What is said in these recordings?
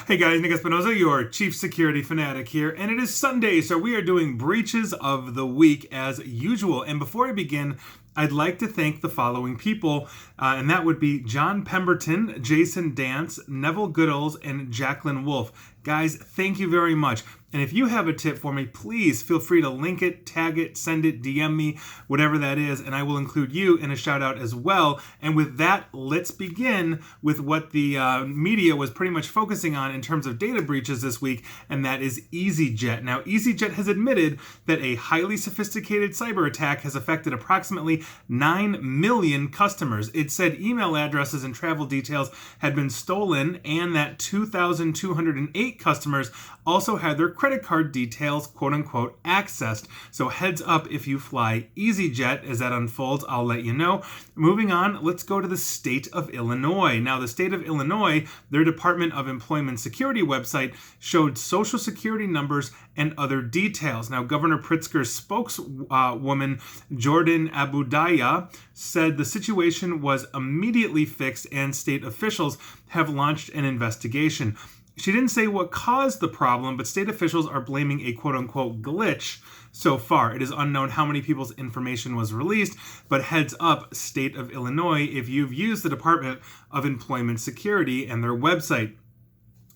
Hey guys, Nick Espinosa, your chief security fanatic here, and it is Sunday, so we are doing breaches of the week as usual. And before I begin, I'd like to thank the following people, and that would be John Pemberton, Jason Dance, Neville Goodalls, and Jacqueline Wolf. Guys, thank you very much. And if you have a tip for me, please feel free to link it, tag it, send it, DM me, whatever that is, and I will include you in a shout out as well. And with that, let's begin with what the media was pretty much focusing on in terms of data breaches this week, and that is EasyJet. Now, EasyJet has admitted that a highly sophisticated cyber attack has affected approximately 9 million customers. It said email addresses and travel details had been stolen, and that 2,208 customers also had their credit card details, quote unquote, accessed. So heads up if you fly EasyJet. As that unfolds, I'll let you know. Moving on, let's go to the state of Illinois. Now, the state of Illinois, their Department of Employment Security website showed social security numbers and other details. Now, Governor Pritzker's spokeswoman, Jordan Abudaya, said the situation was immediately fixed and state officials have launched an investigation. She didn't say what caused the problem, but state officials are blaming a quote-unquote glitch so far. It is unknown how many people's information was released, but heads up, state of Illinois, if you've used the Department of Employment Security and their website.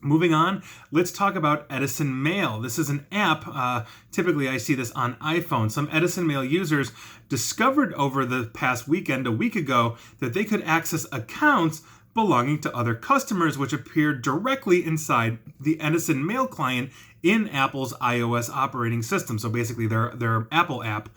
Moving on, let's talk about Edison Mail. This is an app. Typically, I see this on iPhone. Some Edison Mail users discovered over the past weekend, a week ago, that they could access accounts belonging to other customers, which appeared directly inside the Edison Mail client in Apple's iOS operating system. So basically their Apple app.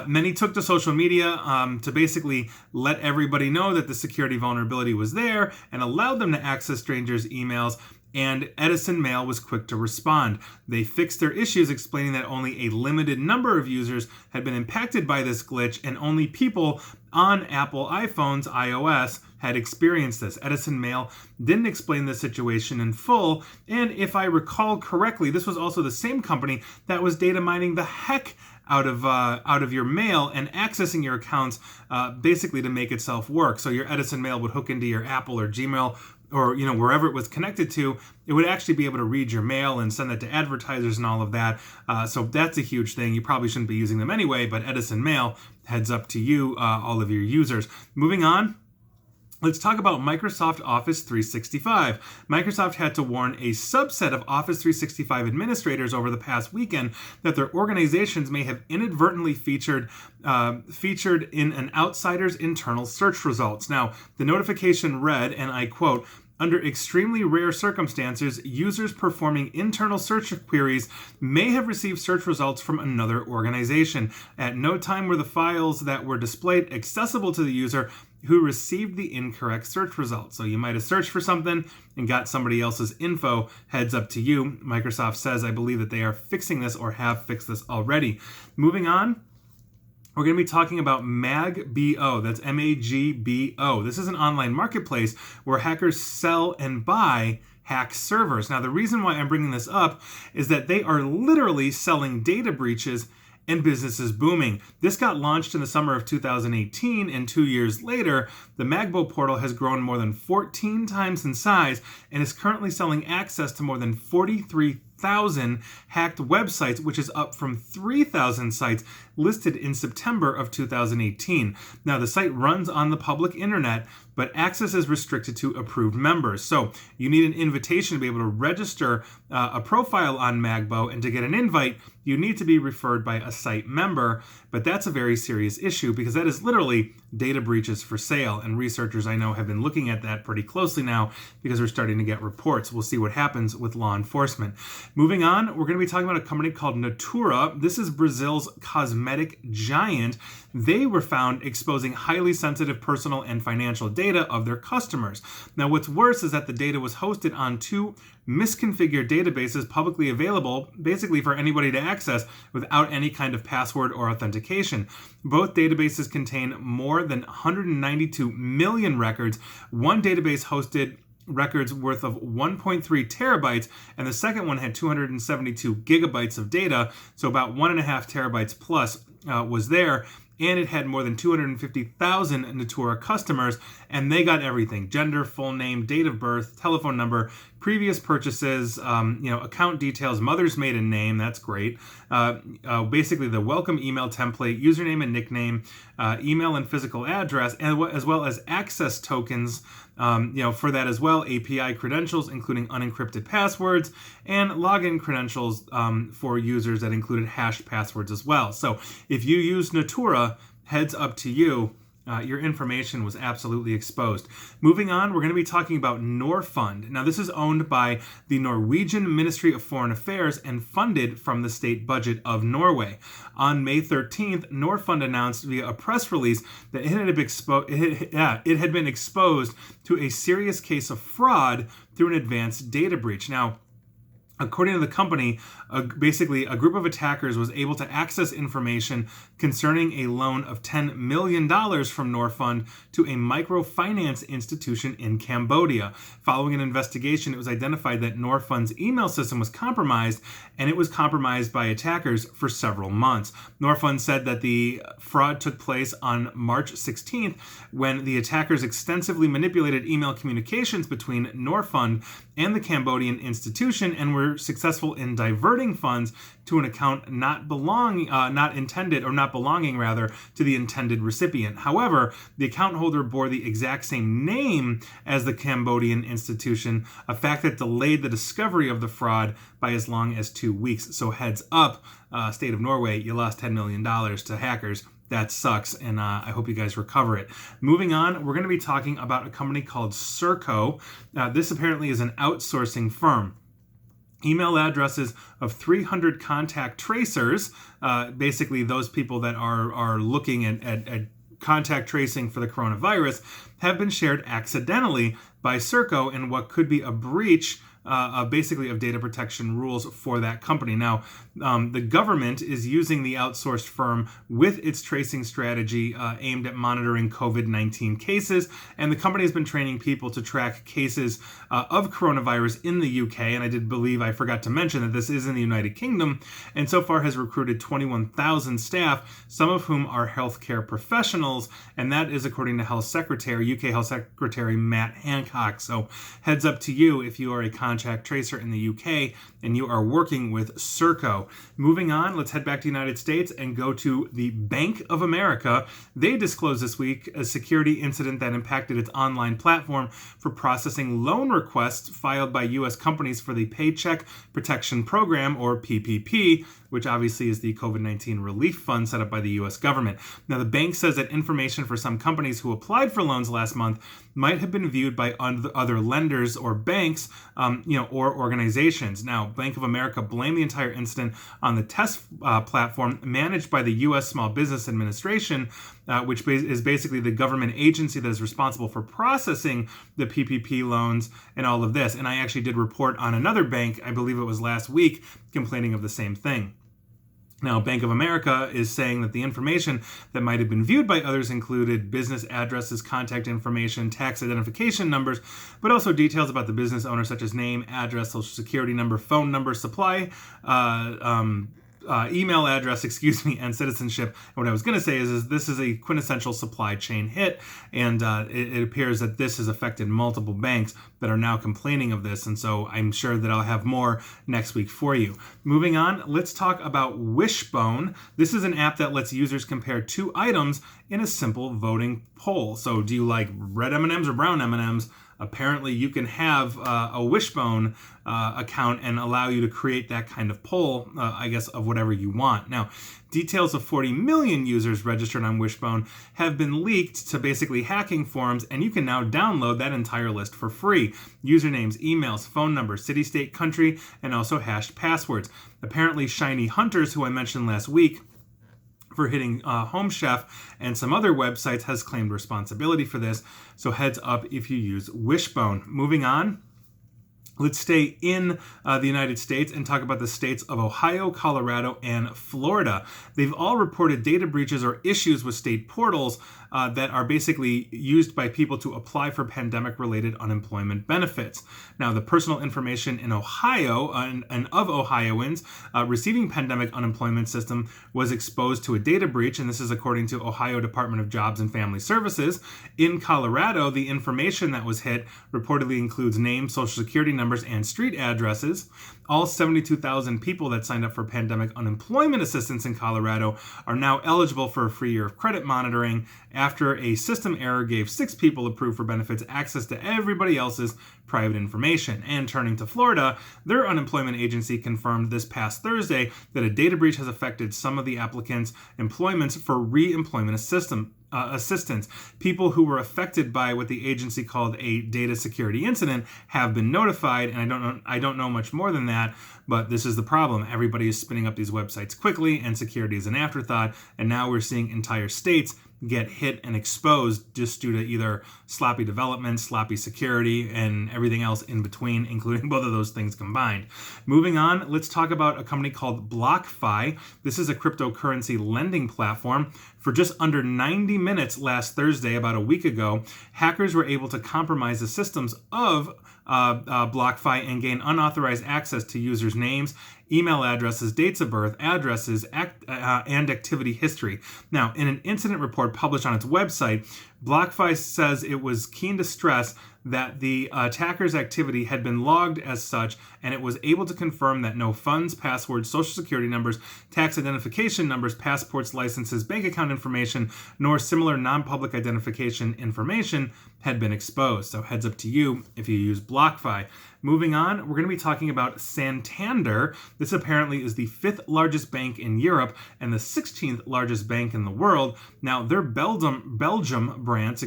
Many took to social media to basically let everybody know that the security vulnerability was there and allowed them to access strangers' emails. And Edison Mail was quick to respond. They fixed their issues, explaining that only a limited number of users had been impacted by this glitch, and only people on Apple iPhones, iOS, had experienced this. Edison Mail didn't explain the situation in full, and if I recall correctly, this was also the same company that was data mining the heck out of your mail and accessing your accounts basically to make itself work. So your Edison Mail would hook into your Apple or Gmail or wherever it was connected to. It would actually be able to read your mail and send that to advertisers and all of that. So that's a huge thing. You probably shouldn't be using them anyway, but Edison Mail, heads up to you, all of your users. Moving on. Let's talk about Microsoft Office 365. Microsoft had to warn a subset of Office 365 administrators over the past weekend that their organizations may have inadvertently featured in an outsider's internal search results. Now, the notification read, and I quote, "Under extremely rare circumstances, users performing internal search queries may have received search results from another organization. At no time were the files that were displayed accessible to the user who received the incorrect search results." So you might have searched for something and got somebody else's info. Heads up to you. Microsoft says, I believe, that they are fixing this or have fixed this already. Moving on. We're going to be talking about Magbo. That's Magbo. This is an online marketplace where hackers sell and buy hacked servers. Now, the reason why I'm bringing this up is that they are literally selling data breaches and business is booming. This got launched in the summer of 2018, and 2 years later, the Magbo portal has grown more than 14 times in size and is currently selling access to more than 43,000 hacked websites, which is up from 3,000 sites listed in September of 2018. Now, the site runs on the public internet, but access is restricted to approved members. So you need an invitation to be able to register a profile on Magbo, and to get an invite, you need to be referred by a site member. But that's a very serious issue because that is literally data breaches for sale. And researchers I know have been looking at that pretty closely now because we're starting to get reports. We'll see what happens with law enforcement. Moving on, we're going to be talking about a company called Naturae. This is Brazil's cosmetic giant. They were found exposing highly sensitive personal and financial data of their customers. Now, what's worse is that the data was hosted on two misconfigured databases publicly available, basically for anybody to access without any kind of password or authentication. Both databases contain more than 192 million records. One database hosted records worth of 1.3 terabytes, and the second one had 272 gigabytes of data, so about 1.5 terabytes plus was there. And it had more than 250,000 Naturae customers, and they got everything: gender, full name, date of birth, telephone number, previous purchases, account details, mother's maiden name, that's great. Basically the welcome email template, username and nickname, email and physical address, and as well as access tokens, for that as well, API credentials, including unencrypted passwords, and login credentials for users that included hashed passwords as well. So if you use Naturae, heads up to you. Your information was absolutely exposed. Moving on, we're going to be talking about Norfund. Now, this is owned by the Norwegian Ministry of Foreign Affairs and funded from the state budget of Norway. On May 13th, Norfund announced via a press release that it had been exposed to a serious case of fraud through an advanced data breach. Now, according to the company, basically a group of attackers was able to access information concerning a loan of $10 million from Norfund to a microfinance institution in Cambodia. Following an investigation, it was identified that Norfund's email system was compromised, and it was compromised by attackers for several months. Norfund said that the fraud took place on March 16th when the attackers extensively manipulated email communications between Norfund and the Cambodian institution and were successful in diverting funds to an account not belonging to the intended recipient. However, the account holder bore the exact same name as the Cambodian institution, a fact that delayed the discovery of the fraud by as long as 2 weeks. So heads up, state of Norway, you lost $10 million to hackers. That sucks, and I hope you guys recover it. Moving on, we're going to be talking about a company called Serco. This apparently is an outsourcing firm. Email addresses of 300 contact tracers, basically those people that are looking at contact tracing for the coronavirus, have been shared accidentally by Serco in what could be a breach basically of data protection rules for that company. Now, the government is using the outsourced firm with its tracing strategy aimed at monitoring COVID-19 cases, and the company has been training people to track cases of coronavirus in the UK, and I forgot to mention that this is in the United Kingdom, and so far has recruited 21,000 staff, some of whom are healthcare professionals, and that is according to UK Health Secretary Matt Hancock. So heads up to you if you are a contact tracer in the UK and you are working with Serco. Moving on, let's head back to the United States and go to the Bank of America. They disclosed this week a security incident that impacted its online platform for processing loan requests filed by U.S. companies for the Paycheck Protection Program, or PPP, which obviously is the COVID-19 relief fund set up by the U.S. government. Now, the bank says that information for some companies who applied for loans last month might have been viewed by other lenders or banks, or organizations. Now, Bank of America blamed the entire incident on the test platform managed by the U.S. Small Business Administration, which is basically the government agency that is responsible for processing the PPP loans and all of this. And I actually did report on another bank, I believe it was last week, complaining of the same thing. Now, Bank of America is saying that the information that might have been viewed by others included business addresses, contact information, tax identification numbers, but also details about the business owner such as name, address, social security number, phone number, supply, email address, and citizenship. And what I was going to say is this is a quintessential supply chain hit, and it appears that this has affected multiple banks that are now complaining of this, and so I'm sure that I'll have more next week for you. Moving on, let's talk about Wishbone. This is an app that lets users compare two items in a simple voting poll. So do you like red M&Ms or brown M&Ms? Apparently, you can have a Wishbone account and allow you to create that kind of poll, of whatever you want. Now, details of 40 million users registered on Wishbone have been leaked to basically hacking forums, and you can now download that entire list for free. Usernames, emails, phone numbers, city, state, country, and also hashed passwords. Apparently, Shiny Hunters, who I mentioned last week, for hitting Home Chef and some other websites, has claimed responsibility for this. So heads up if you use Wishbone. Moving on, let's stay in the United States and talk about the states of Ohio, Colorado, and Florida. They've all reported data breaches or issues with state portals that are basically used by people to apply for pandemic-related unemployment benefits. Now, the personal information in Ohio and of Ohioans receiving pandemic unemployment system was exposed to a data breach, and this is according to Ohio Department of Jobs and Family Services. In Colorado, the information that was hit reportedly includes names, social security numbers, and street addresses. All 72,000 people that signed up for pandemic unemployment assistance in Colorado are now eligible for a free year of credit monitoring after a system error gave 6 people approved for benefits access to everybody else's private information. And turning to Florida, their unemployment agency confirmed this past Thursday that a data breach has affected some of the applicants' employments for re-employment assistance. People who were affected by what the agency called a data security incident have been notified, and I don't know much more than that, but this is the problem. Everybody is spinning up these websites quickly, and security is an afterthought, and now we're seeing entire states get hit and exposed just due to either sloppy development, sloppy security, and everything else in between, including both of those things combined. Moving on, let's talk about a company called BlockFi. This is a cryptocurrency lending platform. For just under 90 minutes last Thursday, about a week ago, hackers were able to compromise the systems of BlockFi and gain unauthorized access to users' names, email addresses, dates of birth, addresses, and activity history. Now, in an incident report published on its website, BlockFi says it was keen to stress that the attacker's activity had been logged as such, and it was able to confirm that no funds, passwords, social security numbers, tax identification numbers, passports, licenses, bank account information, nor similar non-public identification information had been exposed. So heads up to you if you use BlockFi. Moving on, we're going to be talking about Santander. This apparently is the 5th largest bank in Europe and the 16th largest bank in the world. Now, their Belgium branch,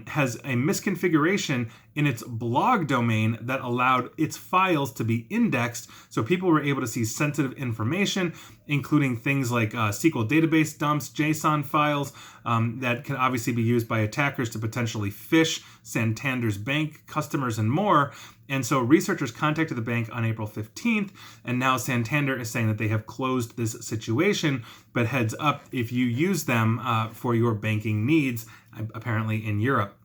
has a misconfiguration in its blog domain that allowed its files to be indexed, so people were able to see sensitive information, including things like SQL database dumps, JSON files that can obviously be used by attackers to potentially phish Santander's bank customers and more. And so researchers contacted the bank on April 15th, and now Santander is saying that they have closed this situation, but heads up if you use them for your banking needs, apparently in Europe.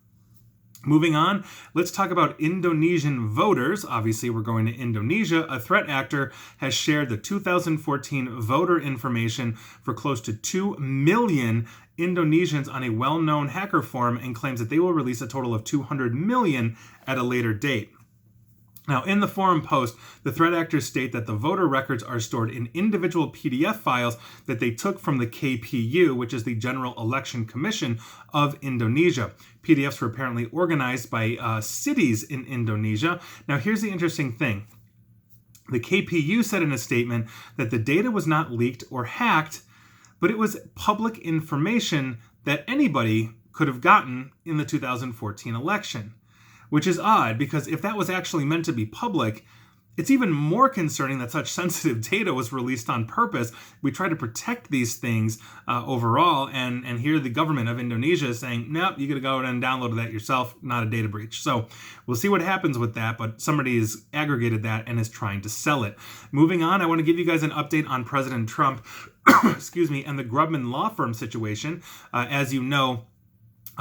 Moving on, let's talk about Indonesian voters. Obviously, we're going to Indonesia. A threat actor has shared the 2014 voter information for close to 2 million Indonesians on a well-known hacker forum and claims that they will release a total of 200 million at a later date. Now, in the forum post, the threat actors state that the voter records are stored in individual PDF files that they took from the KPU, which is the General Election Commission of Indonesia. PDFs were apparently organized by cities in Indonesia. Now, here's the interesting thing. The KPU said in a statement that the data was not leaked or hacked, but it was public information that anybody could have gotten in the 2014 election. Which is odd, because if that was actually meant to be public, it's even more concerning that such sensitive data was released on purpose. We try to protect these things overall, and here the government of Indonesia is saying, nope, you got to go and download that yourself, not a data breach. So we'll see what happens with that, but somebody has aggregated that and is trying to sell it. Moving on, I want to give you guys an update on President Trump, excuse me, and the Grubman law firm situation. As you know,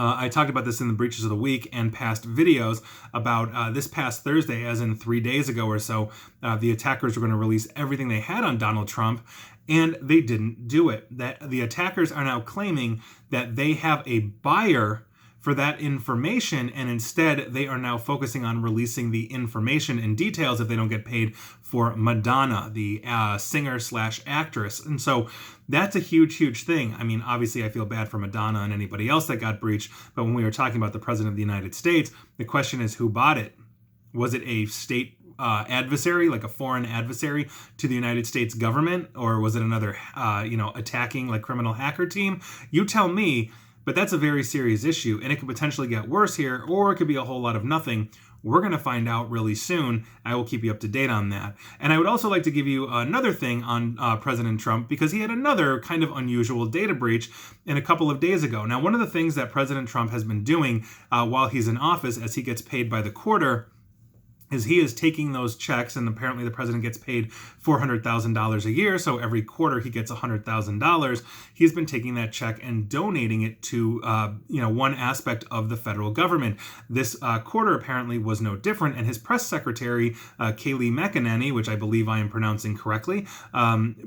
I talked about this in the Breaches of the Week and past videos about this past Thursday, as in 3 days ago or so, the attackers were going to release everything they had on Donald Trump, and they didn't do it. That the attackers are now claiming that they have a buyer for that information, and instead they are now focusing on releasing the information and details if they don't get paid for Madonna, the singer/actress. And so that's a huge thing. I mean, obviously I feel bad for Madonna and anybody else that got breached, but when we were talking about the President of the United States, the question is who bought it? Was it a state adversary, like a foreign adversary to the United States government, or was it another attacking like criminal hacker team? You tell me. But that's a very serious issue, and it could potentially get worse here, or it could be a whole lot of nothing. We're going to find out really soon. I will keep you up to date on that. And I would also like to give you another thing on President Trump, because he had another kind of unusual data breach a couple of days ago. Now, one of the things that President Trump has been doing while he's in office, as he gets paid by the quarter, is he is taking those checks, and apparently the president gets paid $400,000 a year, so every quarter he gets $100,000. He's been taking that check and donating it to one aspect of the federal government. This quarter apparently was no different, and his press secretary, Kayleigh McEnany, which I believe I am pronouncing correctly,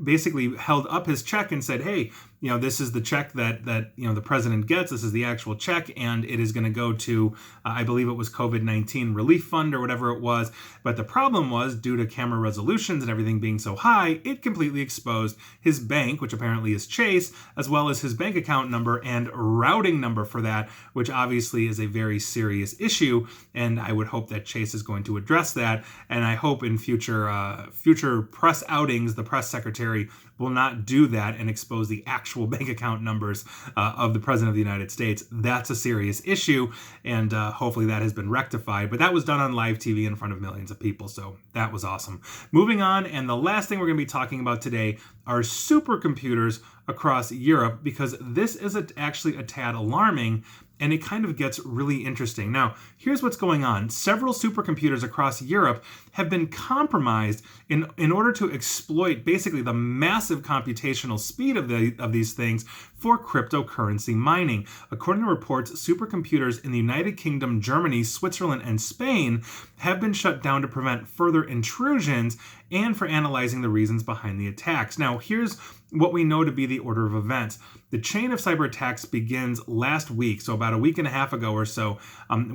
basically held up his check and said, hey, this is the check that the president gets. This is the actual check, and it is going to go to, I believe it was COVID-19 relief fund or whatever it was. But the problem was, due to camera resolutions and everything being so high, it completely exposed his bank, which apparently is Chase, as well as his bank account number and routing number for that, which obviously is a very serious issue. And I would hope that Chase is going to address that. And I hope in future press outings, the press secretary will not do that and expose the actual bank account numbers of the President of the United States. That's a serious issue, and hopefully that has been rectified. But that was done on live TV in front of millions of people, so that was awesome. Moving on, and the last thing we're going to be talking about today are supercomputers across Europe, because this is actually a tad alarming, and it kind of gets really interesting. Now, here's what's going on. Several supercomputers across Europe have been compromised in order to exploit basically the massive computational speed of these things for cryptocurrency mining. According to reports, supercomputers in the United Kingdom, Germany, Switzerland, and Spain have been shut down to prevent further intrusions and for analyzing the reasons behind the attacks. Now, here's what we know to be the order of events. The chain of cyber attacks begins last week, so about a week and a half ago or so,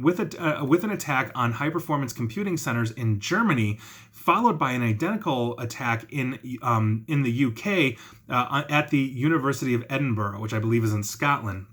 with an attack on high-performance computing centers in Germany, followed by an identical attack in the UK at the University of Edinburgh, which I believe is in Scotland.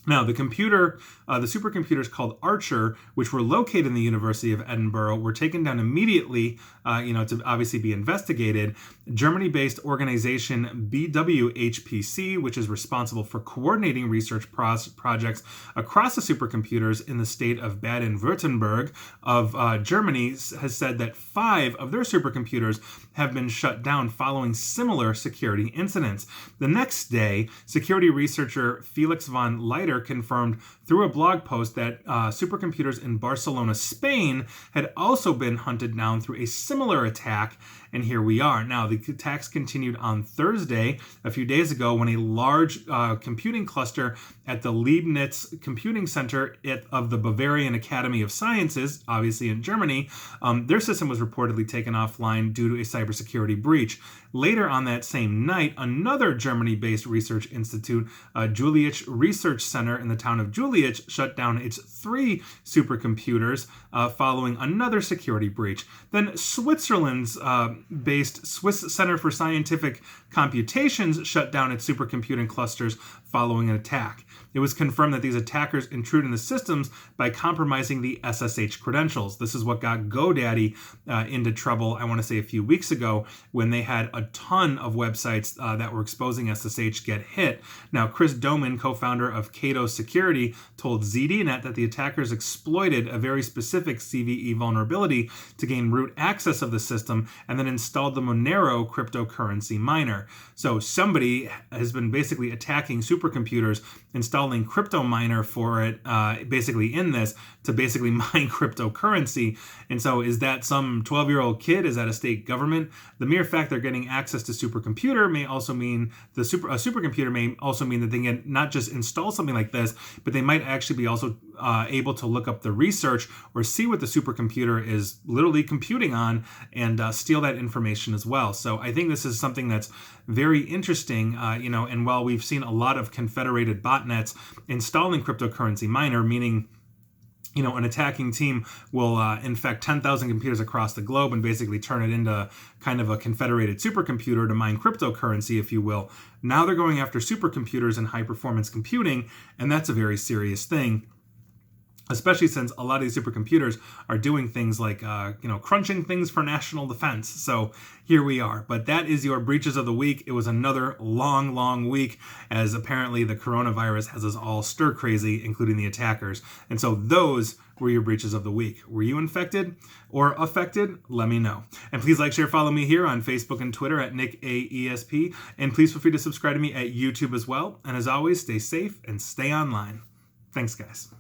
Now, the supercomputers called Archer, which were located in the University of Edinburgh, were taken down immediately, to obviously be investigated. Germany-based organization BWHPC, which is responsible for coordinating research projects across the supercomputers in the state of Baden-Württemberg of Germany, has said that 5 of their supercomputers have been shut down following similar security incidents. The next day, security researcher Felix von Leiter confirmed through a blog post that supercomputers in Barcelona, Spain, had also been hunted down through a similar attack, and here we are. Now, the attacks continued on Thursday, a few days ago, when a large computing cluster at the Leibniz Computing Center of the Bavarian Academy of Sciences, obviously in Germany, their system was reportedly taken offline due to a cybersecurity breach. Later on that same night, another Germany-based research institute, Jülich Research Center in the town of Jülich, shut down its 3 supercomputers following another security breach. Then Switzerland's based Swiss Center for Scientific Computations shut down its supercomputing clusters following an attack. It was confirmed that these attackers intruded in the systems by compromising the SSH credentials. This is what got GoDaddy into trouble, I want to say a few weeks ago, when they had a ton of websites that were exposing SSH get hit. Now, Chris Doman, co-founder of Cato Security, told ZDNet that the attackers exploited a very specific CVE vulnerability to gain root access of the system and then installed the Monero cryptocurrency miner. So somebody has been basically attacking supercomputers, installing crypto miner for it, basically in this, to basically mine cryptocurrency. And so is that some 12-year-old kid? Is that a state government? The mere fact they're getting access to supercomputer may also mean a supercomputer may also mean that they can not just install something like this, but they might actually be also able to look up the research or see what the supercomputer is literally computing on and steal that information as well. So I think this is something that's very interesting, and while we've seen a lot of confederated botnets installing cryptocurrency miner, meaning an attacking team will infect 10,000 computers across the globe and basically turn it into kind of a confederated supercomputer to mine cryptocurrency, if you will. Now they're going after supercomputers and high-performance computing, and that's a very serious thing, especially since a lot of these supercomputers are doing things like, crunching things for national defense. So here we are. But that is your breaches of the week. It was another long, long week, as apparently the coronavirus has us all stir crazy, including the attackers. And so those were your breaches of the week. Were you infected or affected? Let me know. And please like, share, follow me here on Facebook and Twitter at NickAESP. And please feel free to subscribe to me at YouTube as well. And as always, stay safe and stay online. Thanks, guys.